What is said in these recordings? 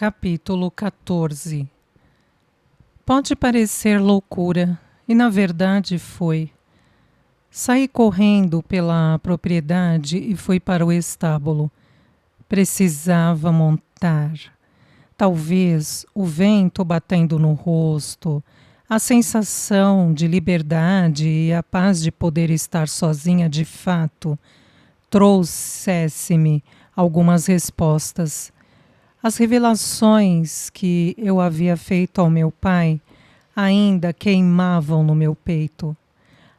Capítulo 14. Pode parecer loucura, e na verdade foi. Saí correndo pela propriedade e fui para o estábulo. Precisava montar. Talvez o vento batendo no rosto, a sensação de liberdade e a paz de poder estar sozinha de fato, trouxesse-me algumas respostas. As revelações que eu havia feito ao meu pai ainda queimavam no meu peito.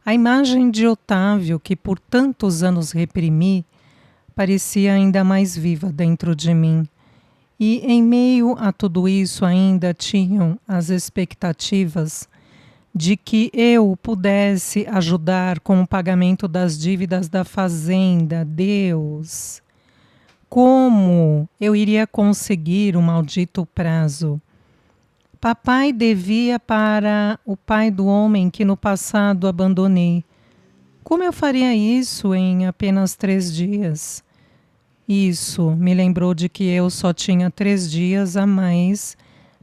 A imagem de Otávio, que por tantos anos reprimi, parecia ainda mais viva dentro de mim. E em meio a tudo isso ainda tinham as expectativas de que eu pudesse ajudar com o pagamento das dívidas da fazenda. Deus! Como eu iria conseguir o maldito prazo? Papai devia para o pai do homem que no passado abandonei. Como eu faria isso em apenas 3 dias? Isso me lembrou de que eu só tinha 3 dias a mais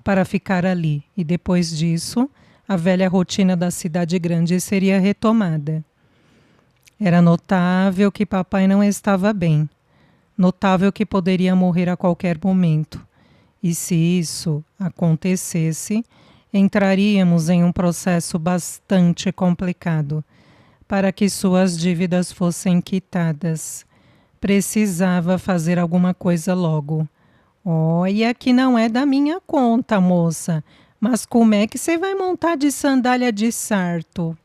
para ficar ali, e depois disso, a velha rotina da cidade grande seria retomada. Era notável que papai não estava bem. Notável que poderia morrer a qualquer momento. E se isso acontecesse, entraríamos em um processo bastante complicado para que suas dívidas fossem quitadas. Precisava fazer alguma coisa logo. Olha que não é da minha conta, moça. Mas como é que você vai montar de sandália de sarto?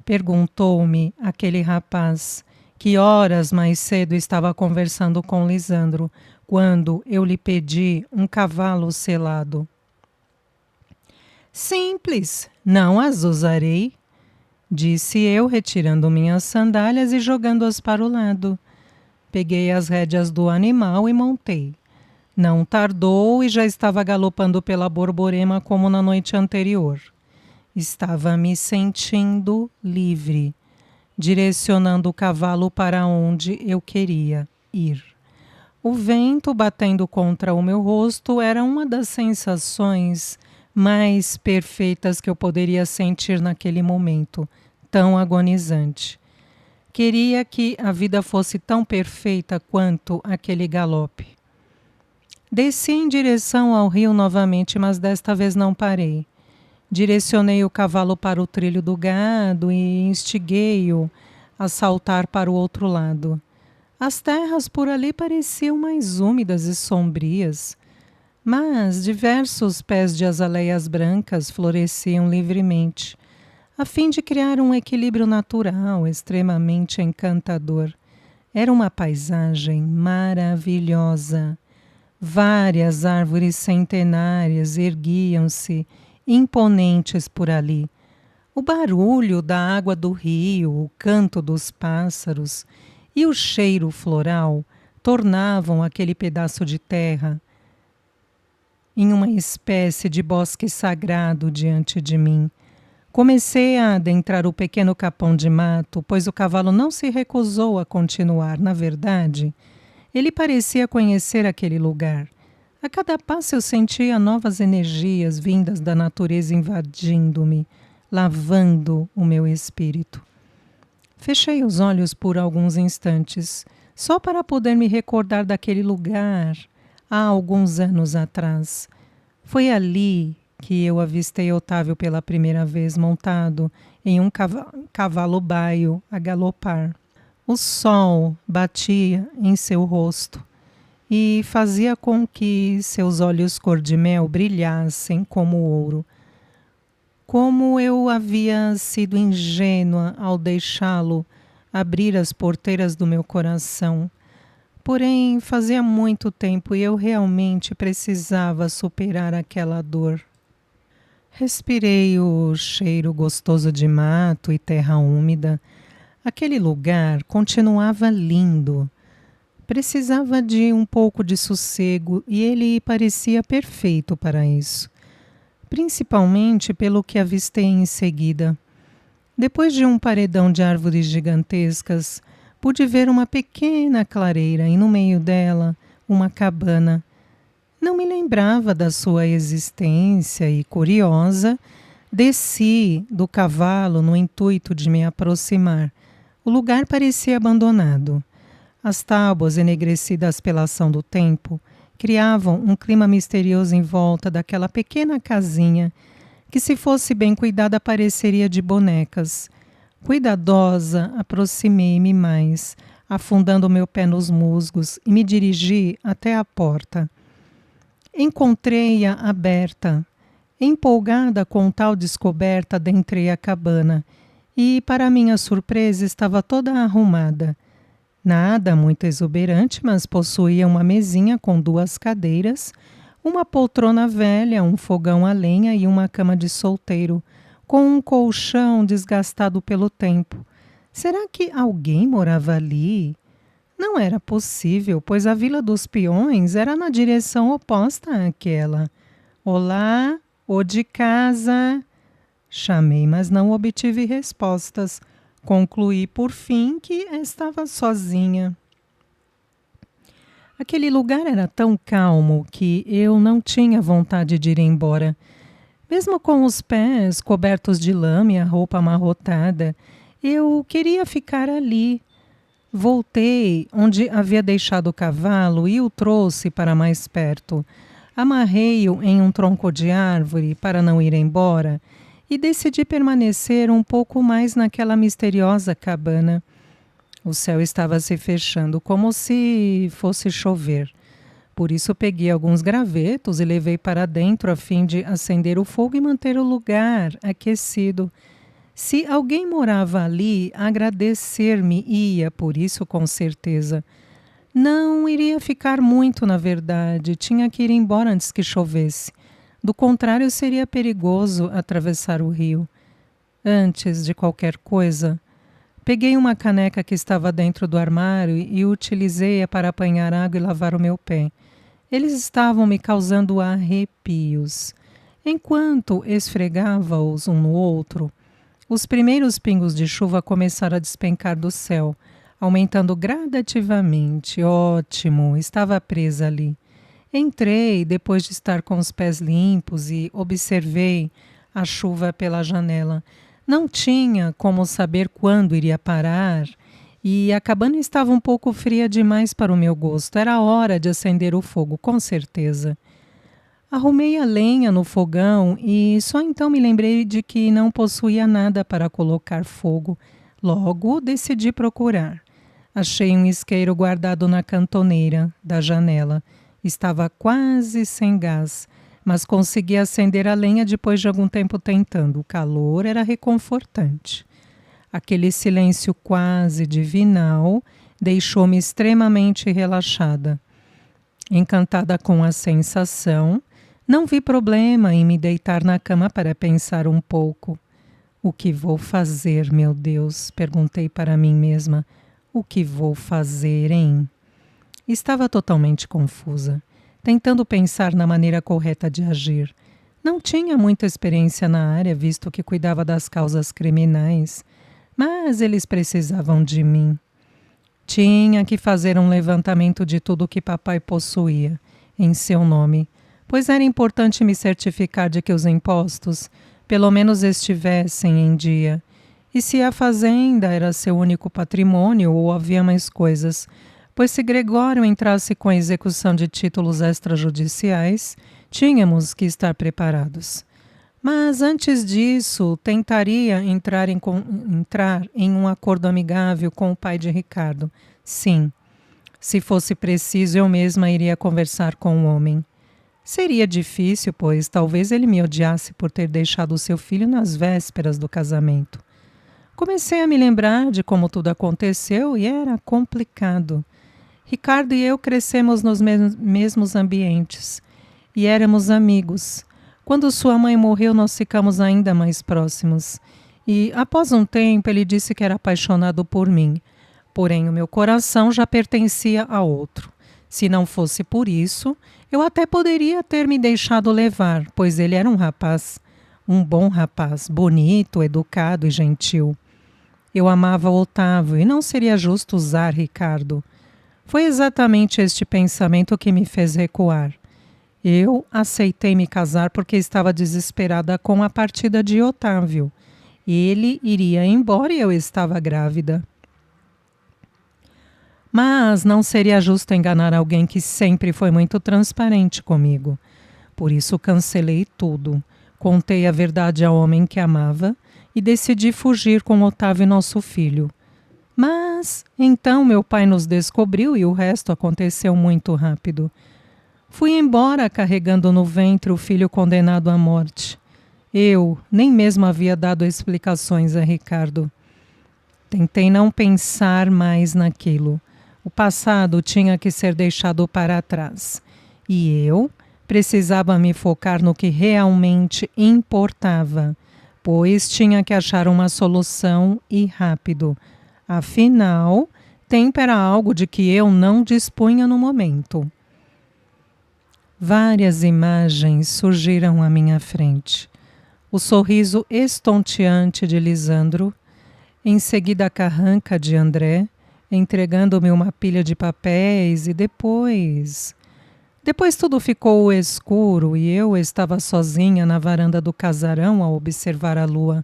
Perguntou-me aquele rapaz, que horas mais cedo estava conversando com Lisandro, quando eu lhe pedi um cavalo selado. Simples, não as usarei, disse eu, retirando minhas sandálias e jogando-as para o lado. Peguei as rédeas do animal e montei. Não tardou e já estava galopando pela Borborema como na noite anterior. Estava me sentindo livre, direcionando o cavalo para onde eu queria ir. O vento batendo contra o meu rosto era uma das sensações mais perfeitas que eu poderia sentir naquele momento, tão agonizante. Queria que a vida fosse tão perfeita quanto aquele galope. Desci em direção ao rio novamente, mas desta vez não parei. Direcionei o cavalo para o trilho do gado e instiguei-o a saltar para o outro lado. As terras por ali pareciam mais úmidas e sombrias, mas diversos pés de azaleias brancas floresciam livremente, a fim de criar um equilíbrio natural extremamente encantador. Era uma paisagem maravilhosa. Várias árvores centenárias erguiam-se imponentes por ali. O barulho da água do rio, o canto dos pássaros e o cheiro floral tornavam aquele pedaço de terra em uma espécie de bosque sagrado diante de mim. Comecei a adentrar o pequeno capão de mato, pois o cavalo não se recusou a continuar. Na verdade, ele parecia conhecer aquele lugar. A cada passo eu sentia novas energias vindas da natureza invadindo-me, lavando o meu espírito. Fechei os olhos por alguns instantes, só para poder me recordar daquele lugar há alguns anos atrás. Foi ali que eu avistei Otávio pela primeira vez montado em um cavalo baio a galopar. O sol batia em seu rosto e fazia com que seus olhos cor-de-mel brilhassem como ouro. Como eu havia sido ingênua ao deixá-lo abrir as porteiras do meu coração. Porém, fazia muito tempo e eu realmente precisava superar aquela dor. Respirei o cheiro gostoso de mato e terra úmida. Aquele lugar continuava lindo. Precisava de um pouco de sossego e ele parecia perfeito para isso. Principalmente pelo que avistei em seguida. Depois de um paredão de árvores gigantescas, pude ver uma pequena clareira e no meio dela uma cabana. Não me lembrava da sua existência e, curiosa, desci do cavalo no intuito de me aproximar. O lugar parecia abandonado. As tábuas, enegrecidas pela ação do tempo, criavam um clima misterioso em volta daquela pequena casinha que, se fosse bem cuidada, pareceria de bonecas. Cuidadosa, aproximei-me mais, afundando meu pé nos musgos, e me dirigi até a porta. Encontrei-a aberta. Empolgada com tal descoberta, adentrei a cabana e, para minha surpresa, estava toda arrumada. Nada muito exuberante, mas possuía uma mesinha com 2 cadeiras, uma poltrona velha, um fogão a lenha e uma cama de solteiro, com um colchão desgastado pelo tempo. Será que alguém morava ali? Não era possível, pois a Vila dos Peões era na direção oposta àquela. Olá, ô de casa! Chamei, mas não obtive respostas. Concluí, por fim, que estava sozinha. Aquele lugar era tão calmo que eu não tinha vontade de ir embora. Mesmo com os pés cobertos de lama e a roupa amarrotada, eu queria ficar ali. Voltei onde havia deixado o cavalo e o trouxe para mais perto. Amarrei-o em um tronco de árvore para não ir embora e decidi permanecer um pouco mais naquela misteriosa cabana. O céu estava se fechando, como se fosse chover. Por isso peguei alguns gravetos e levei para dentro a fim de acender o fogo e manter o lugar aquecido. Se alguém morava ali, agradecer-me-ia por isso, com certeza. Não iria ficar muito, na verdade. Tinha que ir embora antes que chovesse. Do contrário, seria perigoso atravessar o rio. Antes de qualquer coisa, peguei uma caneca que estava dentro do armário e utilizei-a para apanhar água e lavar o meu pé. Eles estavam me causando arrepios. Enquanto esfregava-os um no outro, os primeiros pingos de chuva começaram a despencar do céu, aumentando gradativamente. Ótimo, estava presa ali. Entrei depois de estar com os pés limpos e observei a chuva pela janela. Não tinha como saber quando iria parar e a cabana estava um pouco fria demais para o meu gosto. Era hora de acender o fogo, com certeza. Arrumei a lenha no fogão e só então me lembrei de que não possuía nada para colocar fogo. Logo decidi procurar. Achei um isqueiro guardado na cantoneira da janela. Estava quase sem gás, mas consegui acender a lenha depois de algum tempo tentando. O calor era reconfortante. Aquele silêncio quase divinal deixou-me extremamente relaxada. Encantada com a sensação, não vi problema em me deitar na cama para pensar um pouco. O que vou fazer, meu Deus? Perguntei para mim mesma. O que vou fazer, hein? Estava totalmente confusa, tentando pensar na maneira correta de agir. Não tinha muita experiência na área, visto que cuidava das causas criminais, mas eles precisavam de mim. Tinha que fazer um levantamento de tudo o que papai possuía, em seu nome, pois era importante me certificar de que os impostos, pelo menos, estivessem em dia. E se a fazenda era seu único patrimônio ou havia mais coisas, pois se Gregório entrasse com a execução de títulos extrajudiciais, tínhamos que estar preparados. Mas antes disso, tentaria entrar em um acordo amigável com o pai de Ricardo. Sim, se fosse preciso, eu mesma iria conversar com o homem. Seria difícil, pois talvez ele me odiasse por ter deixado o seu filho nas vésperas do casamento. Comecei a me lembrar de como tudo aconteceu e era complicado. Ricardo e eu crescemos nos mesmos ambientes e éramos amigos. Quando sua mãe morreu, nós ficamos ainda mais próximos. E, após um tempo, ele disse que era apaixonado por mim. Porém, o meu coração já pertencia a outro. Se não fosse por isso, eu até poderia ter me deixado levar, pois ele era um bom rapaz, bonito, educado e gentil. Eu amava Otávio e não seria justo usar Ricardo. Foi exatamente este pensamento que me fez recuar. Eu aceitei me casar porque estava desesperada com a partida de Otávio. Ele iria embora e eu estava grávida. Mas não seria justo enganar alguém que sempre foi muito transparente comigo. Por isso cancelei tudo. Contei a verdade ao homem que amava e decidi fugir com Otávio, nosso filho. Mas então meu pai nos descobriu e o resto aconteceu muito rápido. Fui embora carregando no ventre o filho condenado à morte. Eu nem mesmo havia dado explicações a Ricardo. Tentei não pensar mais naquilo. O passado tinha que ser deixado para trás. E eu precisava me focar no que realmente importava, pois tinha que achar uma solução e rápido. Afinal, tempo era algo de que eu não dispunha no momento. Várias imagens surgiram à minha frente. O sorriso estonteante de Lisandro, em seguida a carranca de André, entregando-me uma pilha de papéis e depois tudo ficou escuro e eu estava sozinha na varanda do casarão a observar a lua.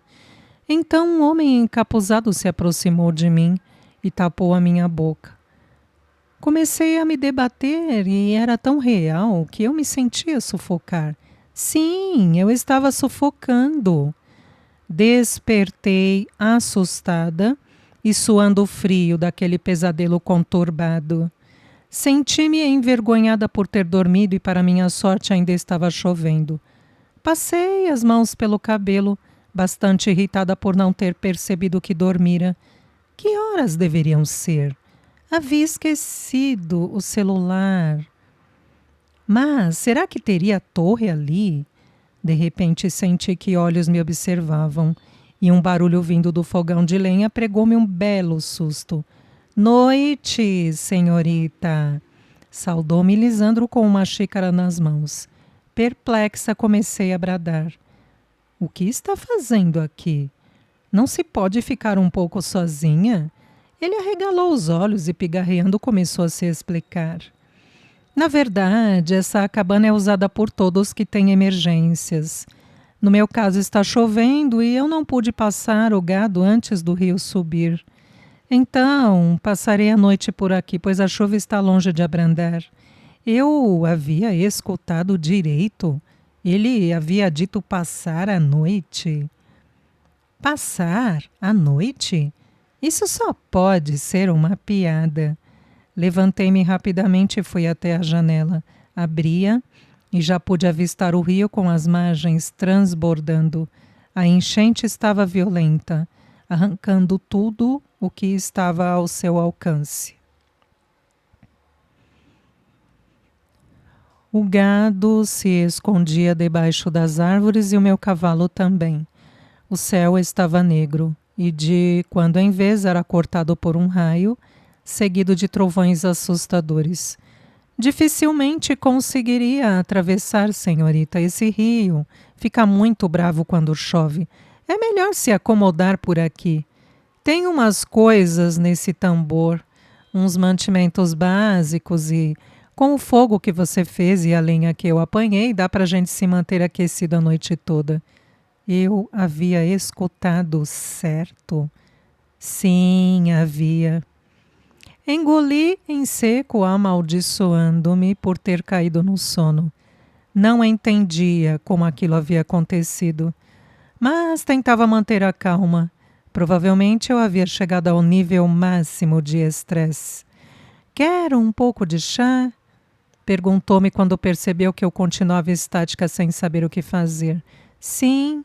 Então um homem encapuzado se aproximou de mim e tapou a minha boca. Comecei a me debater e era tão real que eu me sentia sufocar. Sim, eu estava sufocando. Despertei assustada e suando frio daquele pesadelo conturbado. Senti-me envergonhada por ter dormido e, para minha sorte, ainda estava chovendo. Passei as mãos pelo cabelo, bastante irritada por não ter percebido que dormira. Que horas deveriam ser? Havia esquecido o celular. Mas será que teria torre ali? De repente senti que olhos me observavam e um barulho vindo do fogão de lenha pregou-me um belo susto. Noite, senhorita! Saudou-me Lisandro com uma xícara nas mãos. Perplexa, comecei a bradar. O que está fazendo aqui? Não se pode ficar um pouco sozinha? Ele arregalou os olhos e, pigarreando, começou a se explicar. Na verdade, essa cabana é usada por todos que têm emergências. No meu caso, está chovendo e eu não pude passar o gado antes do rio subir. Então, passarei a noite por aqui, pois a chuva está longe de abrandar. Eu havia escutado direito. Ele havia dito passar a noite. Passar a noite? Isso só pode ser uma piada. Levantei-me rapidamente e fui até a janela. Abri-a e já pude avistar o rio com as margens transbordando. A enchente estava violenta, arrancando tudo o que estava ao seu alcance. O gado se escondia debaixo das árvores e o meu cavalo também. O céu estava negro e de quando em vez era cortado por um raio, seguido de trovões assustadores. Dificilmente conseguiria atravessar, senhorita, esse rio. Fica muito bravo quando chove. É melhor se acomodar por aqui. Tem umas coisas nesse tambor, uns mantimentos básicos e, com o fogo que você fez e a lenha que eu apanhei, dá para a gente se manter aquecido a noite toda. Eu havia escutado certo? Sim, havia. Engoli em seco, amaldiçoando-me por ter caído no sono. Não entendia como aquilo havia acontecido, mas tentava manter a calma. Provavelmente eu havia chegado ao nível máximo de estresse. Quer um pouco de chá? Perguntou-me quando percebeu que eu continuava estática sem saber o que fazer. Sim,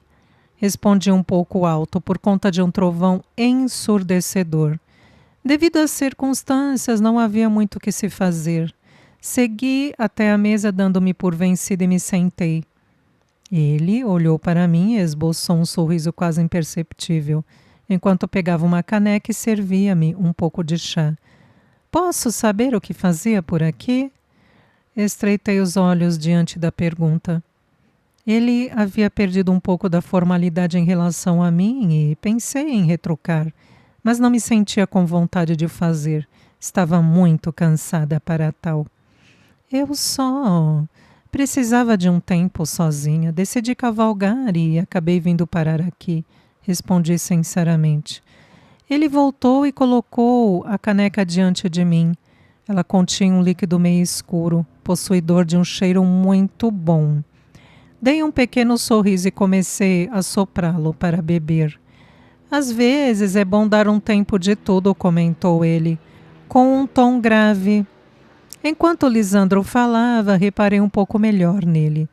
respondi um pouco alto por conta de um trovão ensurdecedor. Devido às circunstâncias, não havia muito o que se fazer. Segui até a mesa dando-me por vencida e me sentei. Ele olhou para mim e esboçou um sorriso quase imperceptível, enquanto pegava uma caneca e servia-me um pouco de chá. Posso saber o que fazia por aqui? Estreitei os olhos diante da pergunta. Ele havia perdido um pouco da formalidade em relação a mim e pensei em retrucar, mas não me sentia com vontade de fazer. Estava muito cansada para tal. Eu só Precisava de um tempo sozinha. Decidi cavalgar e acabei vindo parar aqui. Respondi sinceramente. Ele voltou e colocou a caneca diante de mim. Ela continha um líquido meio escuro, possuidor de um cheiro muito bom. Dei um pequeno sorriso e comecei a soprá-lo para beber. Às vezes é bom dar um tempo de tudo, comentou ele, com um tom grave. Enquanto Lisandro falava, reparei um pouco melhor nele.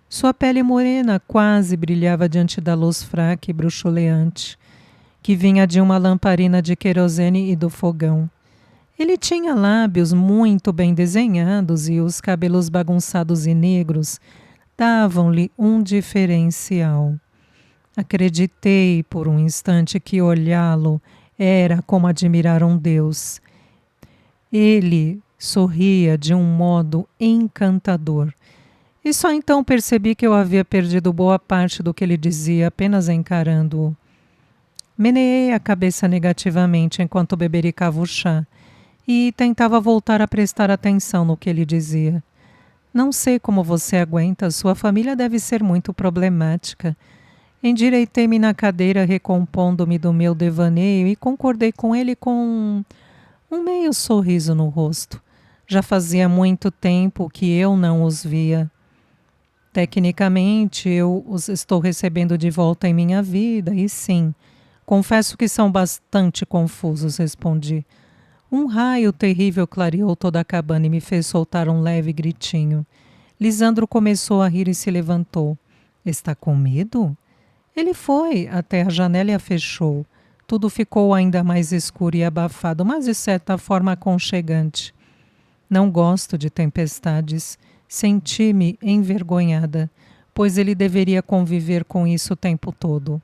Sua pele morena quase brilhava diante da luz fraca e bruxuleante, que vinha de uma lamparina de querosene e do fogão. Ele tinha lábios muito bem desenhados e os cabelos bagunçados e negros davam-lhe um diferencial. Acreditei por um instante que olhá-lo era como admirar um deus. Ele sorria de um modo encantador. E só então percebi que eu havia perdido boa parte do que ele dizia, apenas encarando-o. Meneei a cabeça negativamente enquanto bebericava o chá e tentava voltar a prestar atenção no que ele dizia. Não sei como você aguenta, sua família deve ser muito problemática. Endireitei-me na cadeira, recompondo-me do meu devaneio e concordei com ele com um meio sorriso no rosto. Já fazia muito tempo que eu não os via. Tecnicamente, eu os estou recebendo de volta em minha vida, e sim, confesso que são bastante confusos, respondi. Um raio terrível clareou toda a cabana e me fez soltar um leve gritinho. Lisandro começou a rir e se levantou. Está com medo? Ele foi até a janela e a fechou. Tudo ficou ainda mais escuro e abafado, mas de certa forma aconchegante. Não gosto de tempestades. Senti-me envergonhada, pois ele deveria conviver com isso o tempo todo.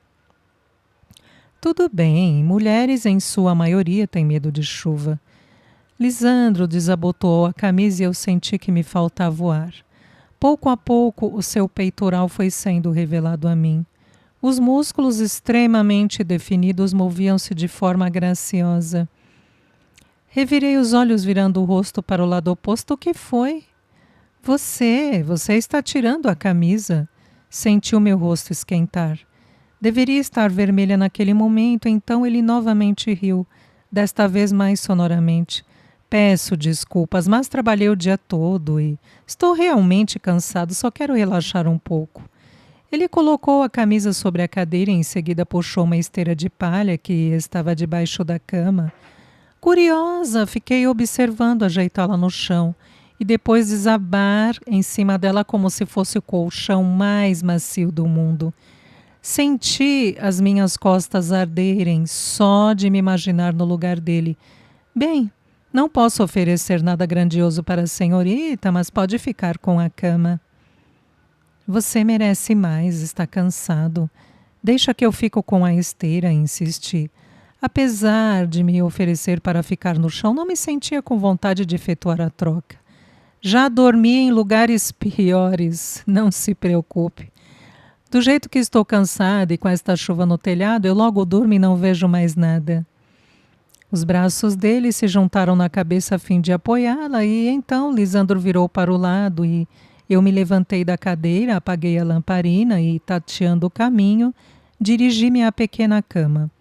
Tudo bem, mulheres em sua maioria têm medo de chuva. Lisandro desabotoou a camisa e eu senti que me faltava o ar. Pouco a pouco, o seu peitoral foi sendo revelado a mim. Os músculos extremamente definidos moviam-se de forma graciosa. Revirei os olhos virando o rosto para o lado oposto. O que foi? Você está tirando a camisa. Senti o meu rosto esquentar. Deveria estar vermelha naquele momento, então ele novamente riu, desta vez mais sonoramente. Peço desculpas, mas trabalhei o dia todo e estou realmente cansado, só quero relaxar um pouco. Ele colocou a camisa sobre a cadeira e em seguida puxou uma esteira de palha que estava debaixo da cama. Curiosa, fiquei observando ajeitá-la no chão e depois desabar em cima dela como se fosse o colchão mais macio do mundo. Senti as minhas costas arderem só de me imaginar no lugar dele. Bem, não posso oferecer nada grandioso para a senhorita, mas pode ficar com a cama. Você merece mais, está cansado. Deixa que eu fico com a esteira, insisti. Apesar de me oferecer para ficar no chão, não me sentia com vontade de efetuar a troca. Já dormi em lugares piores, não se preocupe. Do jeito que estou cansada e com esta chuva no telhado, eu logo durmo e não vejo mais nada. Os braços dele se juntaram na cabeça a fim de apoiá-la e então Lisandro virou para o lado e eu me levantei da cadeira, apaguei a lamparina e, tateando o caminho, dirigi-me à pequena cama.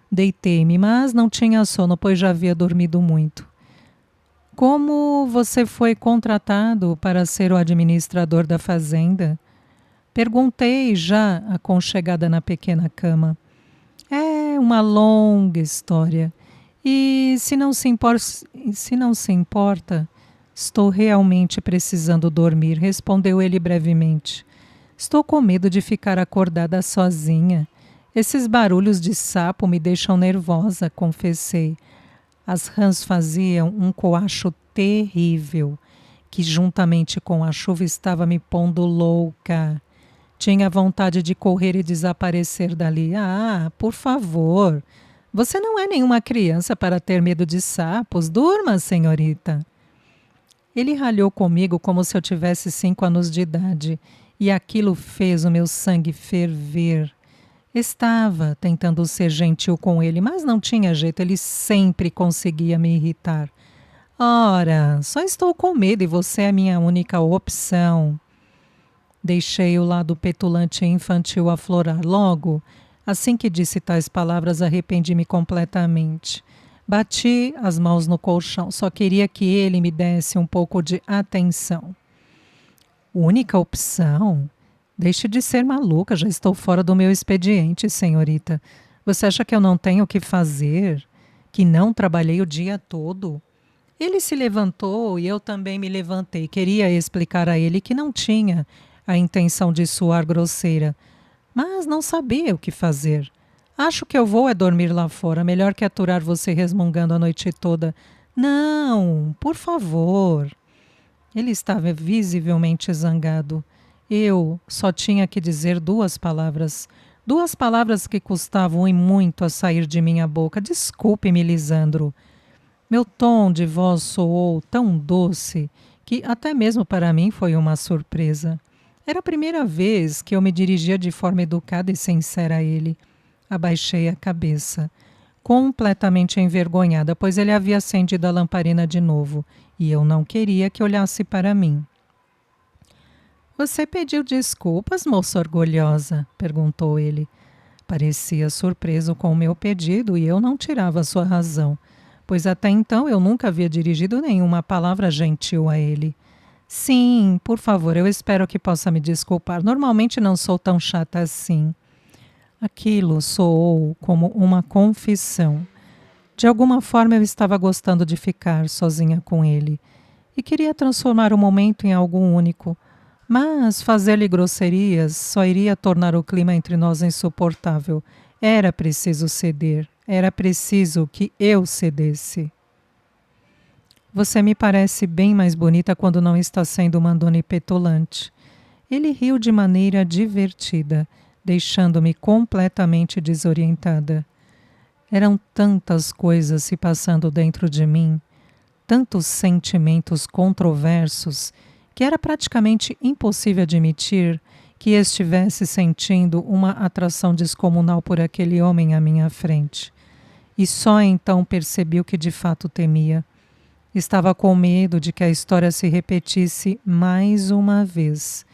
Deitei-me, mas não tinha sono, pois já havia dormido muito. Como você foi contratado para ser o administrador da fazenda? Perguntei, já aconchegada na pequena cama. É uma longa história. E se não se importa, estou realmente precisando dormir, respondeu ele brevemente. Estou com medo de ficar acordada sozinha. Esses barulhos de sapo me deixam nervosa, confessei. As rãs faziam um coacho terrível, que juntamente com a chuva estava me pondo louca. Tinha vontade de correr e desaparecer dali. Ah, por favor, você não é nenhuma criança para ter medo de sapos. Durma, senhorita. Ele ralhou comigo como se eu tivesse 5 anos de idade, e aquilo fez o meu sangue ferver. Estava tentando ser gentil com ele, mas não tinha jeito, ele sempre conseguia me irritar. Ora, só estou com medo e você é a minha única opção. Deixei o lado petulante e infantil aflorar logo. Assim que disse tais palavras, arrependi-me completamente. Bati as mãos no colchão, só queria que ele me desse um pouco de atenção. Única opção? Deixe de ser maluca, já estou fora do meu expediente, senhorita. Você acha que eu não tenho o que fazer? Que não trabalhei o dia todo? Ele se levantou e eu também me levantei. Queria explicar a ele que não tinha a intenção de soar grosseira, mas não sabia o que fazer. Acho que eu vou é dormir lá fora, melhor que aturar você resmungando a noite toda. Não, por favor. Ele estava visivelmente zangado. Eu só tinha que dizer duas palavras que custavam e muito a sair de minha boca. Desculpe-me, Lisandro. Meu tom de voz soou tão doce que até mesmo para mim foi uma surpresa. Era a primeira vez que eu me dirigia de forma educada e sincera a ele. Abaixei a cabeça, completamente envergonhada, pois ele havia acendido a lamparina de novo e eu não queria que olhasse para mim. Você pediu desculpas, moça orgulhosa? Perguntou ele. Parecia surpreso com o meu pedido e eu não tirava sua razão, pois até então eu nunca havia dirigido nenhuma palavra gentil a ele. Sim, por favor, eu espero que possa me desculpar. Normalmente não sou tão chata assim. Aquilo soou como uma confissão. De alguma forma eu estava gostando de ficar sozinha com ele e queria transformar o momento em algo único, mas fazer-lhe grosserias só iria tornar o clima entre nós insuportável. Era preciso ceder, era preciso que eu cedesse. Você me parece bem mais bonita quando não está sendo mandona e petulante. Ele riu de maneira divertida, deixando-me completamente desorientada. Eram tantas coisas se passando dentro de mim, tantos sentimentos controversos, que era praticamente impossível admitir que estivesse sentindo uma atração descomunal por aquele homem à minha frente. E só então percebi o que de fato temia. Estava com medo de que a história se repetisse mais uma vez.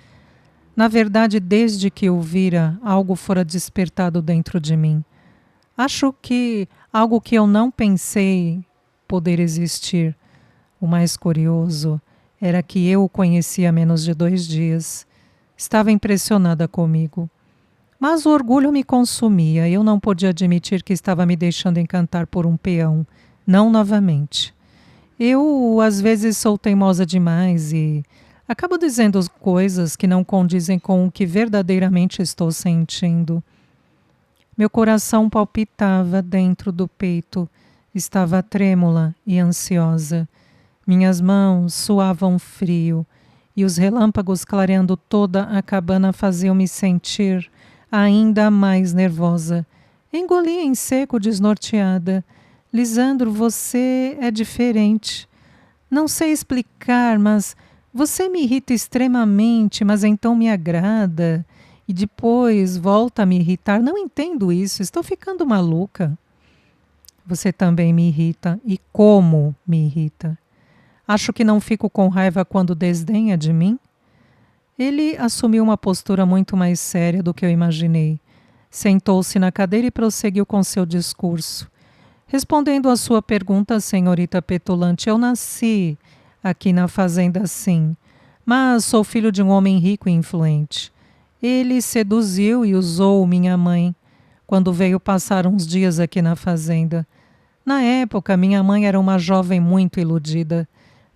Na verdade, desde que o vira, algo fora despertado dentro de mim. Acho que algo que eu não pensei poder existir. O mais curioso era que eu o conhecia há menos de 2 dias. Estava impressionada comigo. Mas o orgulho me consumia. Eu não podia admitir que estava me deixando encantar por um peão. Não novamente. Eu, às vezes, sou teimosa demais e acabo dizendo coisas que não condizem com o que verdadeiramente estou sentindo. Meu coração palpitava dentro do peito, estava trêmula e ansiosa. Minhas mãos suavam frio e os relâmpagos clareando toda a cabana faziam-me sentir ainda mais nervosa. Engoli em seco, desnorteada. Lisandro, você é diferente. Não sei explicar, mas você me irrita extremamente, mas então me agrada. E depois volta a me irritar. Não entendo isso, estou ficando maluca. Você também me irrita. E como me irrita? Acho que não fico com raiva quando desdenha de mim? Ele assumiu uma postura muito mais séria do que eu imaginei. Sentou-se na cadeira e prosseguiu com seu discurso. Respondendo à sua pergunta, senhorita petulante, eu nasci aqui na fazenda sim, mas sou filho de um homem rico e influente. Ele seduziu e usou minha mãe quando veio passar uns dias aqui na fazenda. Na época, minha mãe era uma jovem muito iludida.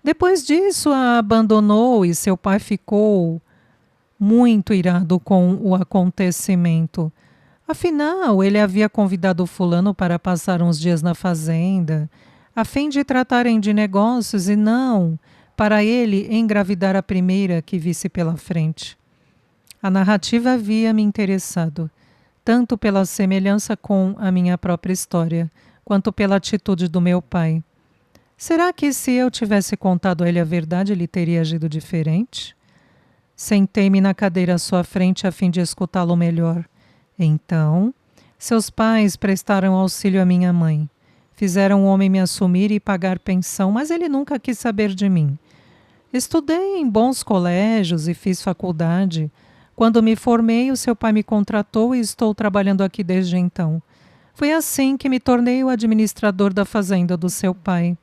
Depois disso, a abandonou e seu pai ficou muito irado com o acontecimento. Afinal, ele havia convidado o fulano para passar uns dias na fazenda, a fim de tratarem de negócios e não para ele engravidar a primeira que visse pela frente. A narrativa havia me interessado, tanto pela semelhança com a minha própria história, quanto pela atitude do meu pai. Será que se eu tivesse contado a ele a verdade, ele teria agido diferente? Sentei-me na cadeira à sua frente a fim de escutá-lo melhor. Então, seus pais prestaram auxílio à minha mãe. Fizeram o homem me assumir e pagar pensão, mas ele nunca quis saber de mim. Estudei em bons colégios e fiz faculdade. Quando me formei, o seu pai me contratou e estou trabalhando aqui desde então. Foi assim que me tornei o administrador da fazenda do seu pai.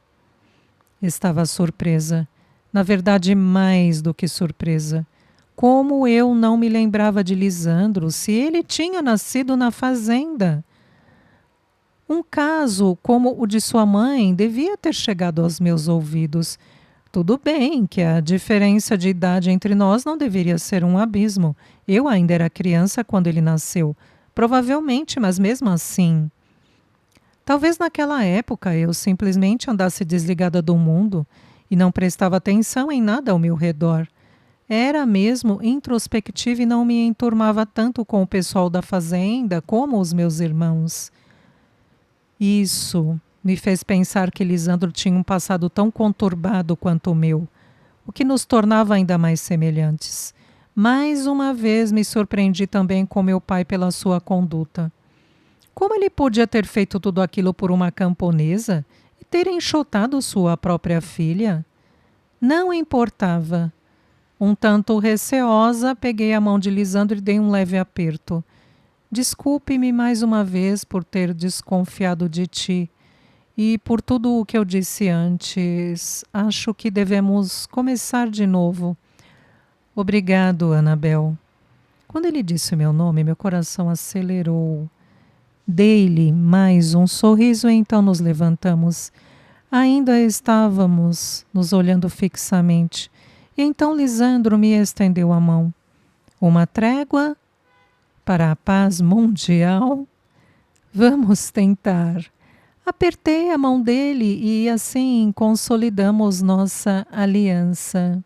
Estava surpresa. Na verdade, mais do que surpresa. Como eu não me lembrava de Lisandro se ele tinha nascido na fazenda? Um caso como o de sua mãe devia ter chegado aos meus ouvidos. Tudo bem que a diferença de idade entre nós não deveria ser um abismo. Eu ainda era criança quando ele nasceu. Provavelmente, mas mesmo assim. Talvez naquela época eu simplesmente andasse desligada do mundo e não prestava atenção em nada ao meu redor. Era mesmo introspectiva e não me enturmava tanto com o pessoal da fazenda como os meus irmãos. Isso me fez pensar que Lisandro tinha um passado tão conturbado quanto o meu, o que nos tornava ainda mais semelhantes. Mais uma vez me surpreendi também com meu pai pela sua conduta. Como ele podia ter feito tudo aquilo por uma camponesa e ter enxotado sua própria filha? Não importava. Um tanto receosa, peguei a mão de Lisandro e dei um leve aperto. Desculpe-me mais uma vez por ter desconfiado de ti e por tudo o que eu disse antes. Acho que devemos começar de novo. Obrigado, Anabel. Quando ele disse o meu nome, meu coração acelerou. Dei-lhe mais um sorriso e então nos levantamos. Ainda estávamos nos olhando fixamente. E então Lisandro me estendeu a mão. Uma trégua para a paz mundial? Vamos tentar. Apertei a mão dele e assim consolidamos nossa aliança.